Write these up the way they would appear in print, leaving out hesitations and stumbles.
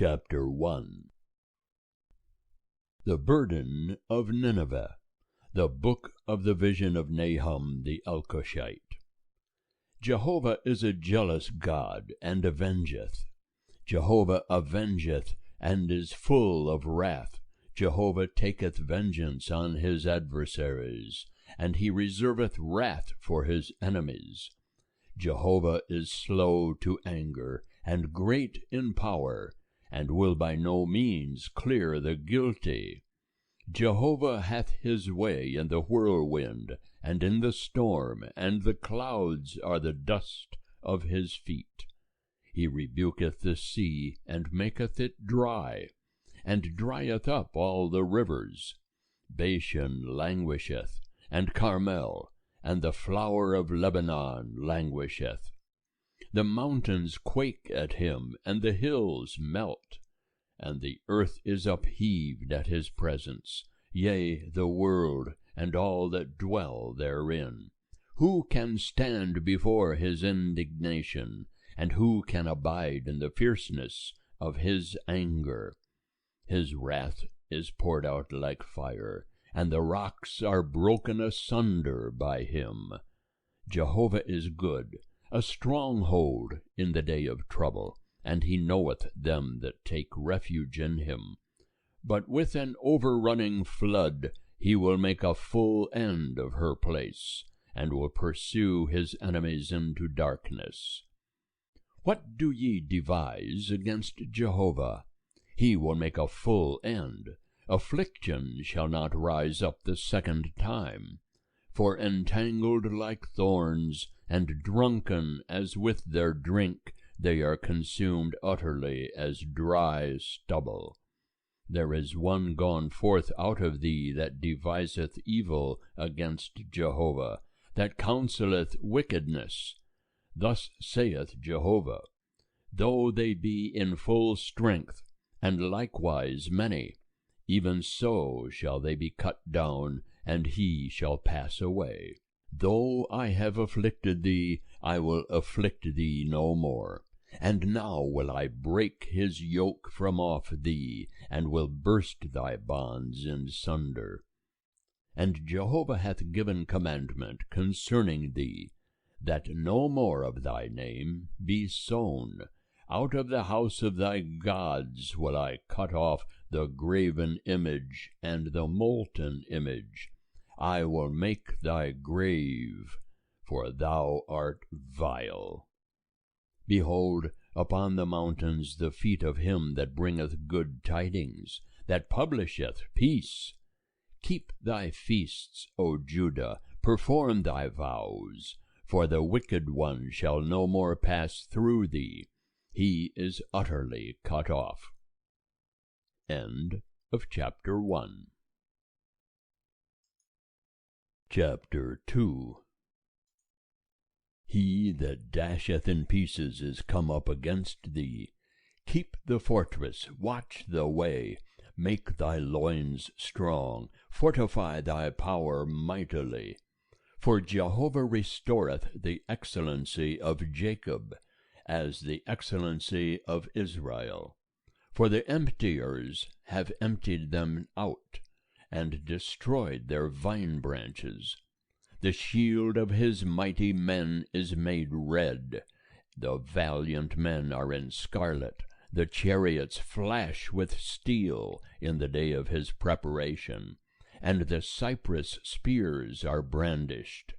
Chapter 1. The Burden of Nineveh. The Book of the Vision of Nahum the Elkoshite. Jehovah is a jealous God, and avengeth. Jehovah avengeth, and is full of wrath. Jehovah taketh vengeance on his adversaries, and he reserveth wrath for his enemies. Jehovah is slow to anger, and great in power, and will by no means clear the guilty. Jehovah hath his way in the whirlwind, and in the storm, and the clouds are the dust of his feet. He rebuketh the sea, and maketh it dry, and drieth up all the rivers. Bashan languisheth, and Carmel, and the flower of Lebanon languisheth. The mountains quake at him, and the hills melt, and the earth is upheaved at his presence, yea, the world, and all that dwell therein. Who can stand before his indignation, and who can abide in the fierceness of his anger? His wrath is poured out like fire, and the rocks are broken asunder by him. Jehovah is good, a stronghold in the day of trouble, and he knoweth them that take refuge in him. But with an overrunning flood he will make a full end of her place, and will pursue his enemies into darkness. What do ye devise against Jehovah? He will make a full end. Affliction shall not rise up the second time. For entangled like thorns, and drunken as with their drink, they are consumed utterly as dry stubble. There is one gone forth out of thee that deviseth evil against Jehovah, that counselleth wickedness. Thus saith Jehovah, though they be in full strength, and likewise many, even so shall they be cut down, and he shall pass away. Though I have afflicted thee, I will afflict thee no more. And now will I break his yoke from off thee, and will burst thy bonds in sunder. And Jehovah hath given commandment concerning thee, that no more of thy name be sown. Out of the house of thy gods will I cut off the graven image and the molten image. I will make thy grave, for thou art vile. Behold, upon the mountains the feet of him that bringeth good tidings, that publisheth peace. Keep thy feasts, O Judah, perform thy vows, for the wicked one shall no more pass through thee. He is utterly cut off. End of chapter 1. Chapter 2. He that dasheth in pieces is come up against thee. Keep the fortress, watch the way, make thy loins strong, fortify thy power mightily. For Jehovah restoreth the excellency of Jacob, as the excellency of Israel. For the emptiers have emptied them out, and destroyed their vine branches. The shield of his mighty men is made red. The valiant men are in scarlet. The chariots flash with steel in the day of his preparation, and the cypress spears are brandished.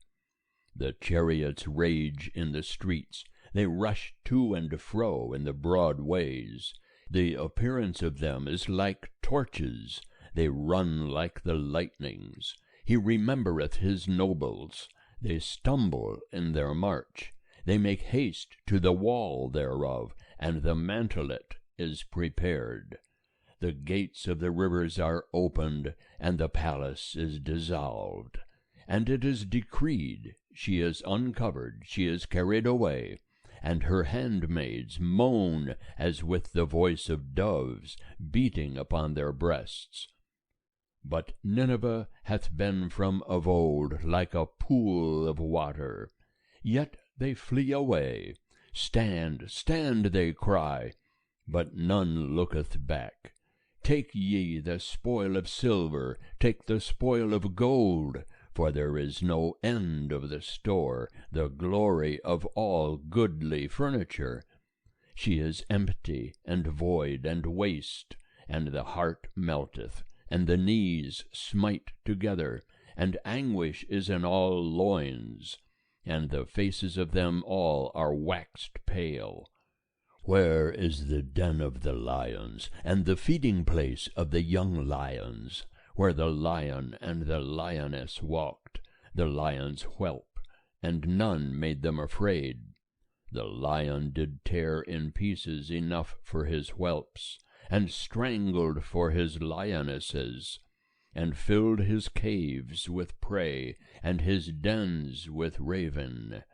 The chariots rage in the streets. They rush to and fro in the broad ways. The appearance of them is like torches. They run like the lightnings. He remembereth his nobles. They stumble in their march. They make haste to the wall thereof, and the mantelet is prepared. The gates of the rivers are opened, and the palace is dissolved. And it is decreed, she is uncovered, she is carried away, and her handmaids moan as with the voice of doves, beating upon their breasts. But Nineveh hath been from of old like a pool of water. Yet they flee away. Stand, stand, they cry. but none looketh back. Take ye the spoil of silver, take the spoil of gold, for there is no end of the store, the glory of all goodly furniture. She is empty, and void, and waste, and the heart melteth, and the knees smite together, and anguish is in all loins, and the faces of them all are waxed pale. Where is the den of the lions, and the feeding place of the young lions, where the lion and the lioness walked, the lion's whelp, and none made them afraid? The lion did tear in pieces enough for his whelps, and strangled for his lionesses, and filled his caves with prey, and his dens with raven.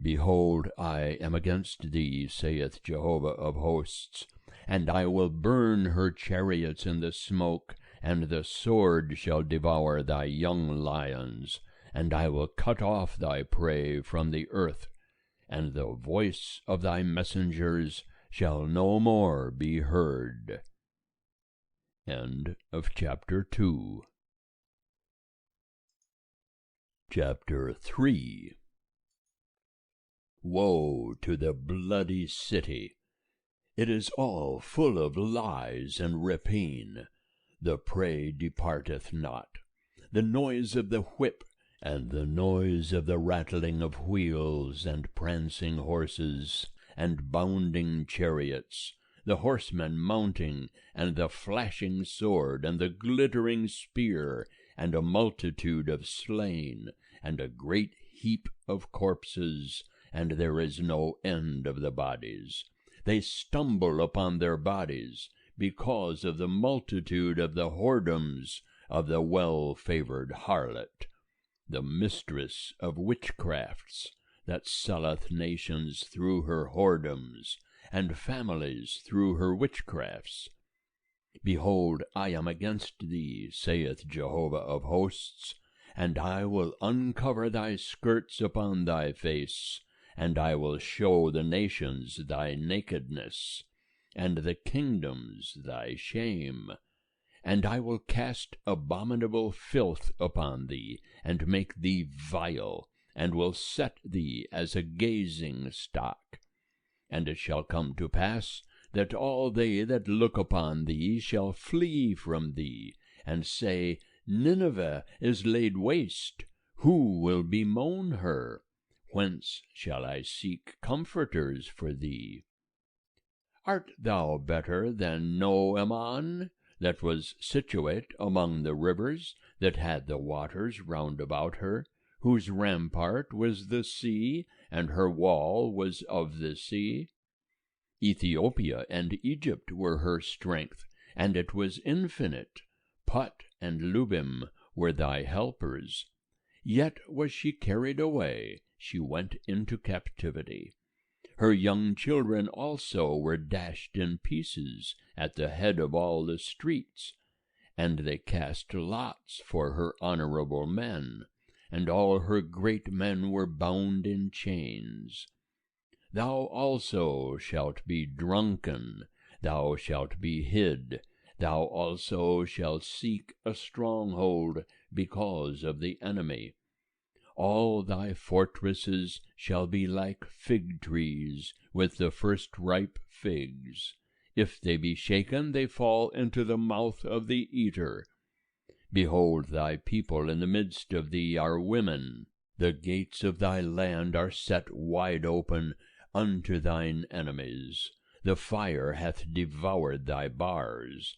Behold, I am against thee, saith Jehovah of hosts, and I will burn her chariots in the smoke, and the sword shall devour thy young lions, and I will cut off thy prey from the earth, and the voice of thy messengers shall no more be heard. End of chapter 2. Chapter 3. Woe to the bloody city! It is all full of lies and rapine. The prey departeth not. The noise of the whip, and the noise of the rattling of wheels, and prancing horses, and bounding chariots, the horsemen mounting, and the flashing sword, and the glittering spear, and a multitude of slain, and a great heap of corpses, and there is no end of the bodies. They stumble upon their bodies, because of the multitude of the whoredoms of the well-favored harlot, the mistress of witchcrafts, that selleth nations through her whoredoms, and families through her witchcrafts. Behold, I am against thee, saith Jehovah of hosts, and I will uncover thy skirts upon thy face, and I will show the nations thy nakedness, and the kingdoms thy shame. And I will cast abominable filth upon thee, and make thee vile, and will set thee as a gazing stock. And it shall come to pass, that all they that look upon thee shall flee from thee, and say, Nineveh is laid waste, who will bemoan her? Whence shall I seek comforters for thee? Art thou better than Nahum, that was situate among the rivers, that had the waters round about her, whose rampart was the sea, and her wall was of the sea? Ethiopia and Egypt were her strength, and it was infinite. Put and Lubim were thy helpers. Yet was she carried away, she went into captivity. Her young children also were dashed in pieces at the head of all the streets, and they cast lots for her honorable men, and all her great men were bound in chains. Thou also shalt be drunken, thou shalt be hid, thou also shalt seek a stronghold because of the enemy. All thy fortresses shall be like fig trees with the first ripe figs. If they be shaken, they fall into the mouth of the eater. Behold, thy people in the midst of thee are women. The gates of thy land are set wide open unto thine enemies. The fire hath devoured thy bars.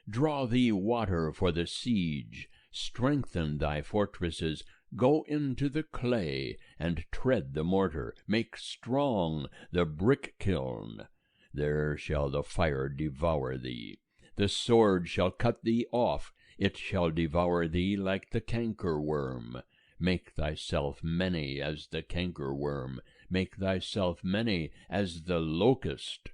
Draw thee water for the siege, strengthen thy fortresses, go into the clay, and tread the mortar, make strong the brick kiln. There shall the fire devour thee. The sword shall cut thee off, it shall devour thee like the cankerworm. Make thyself many as the cankerworm, make thyself many as the locust.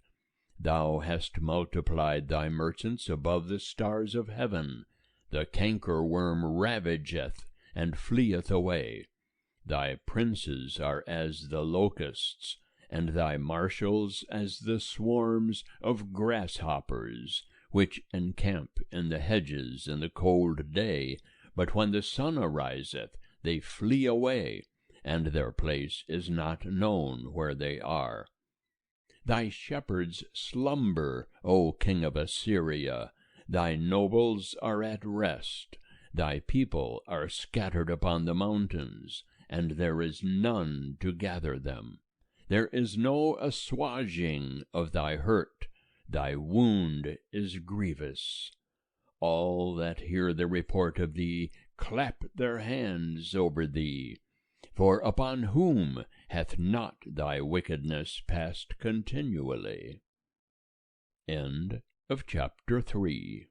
Thou hast multiplied thy merchants above the stars of heaven. The cankerworm ravageth, and fleeth away. Thy princes are as the locusts, and thy marshals as the swarms of grasshoppers, which encamp in the hedges in the cold day, but when the sun ariseth, they flee away, and their place is not known where they are. Thy shepherds slumber, O king of Assyria. Thy nobles are at rest. Thy people are scattered upon the mountains, and there is none to gather them. There is no assuaging of thy hurt. Thy wound is grievous. All that hear the report of thee clap their hands over thee. For upon whom hath not thy wickedness passed continually? End of chapter 3.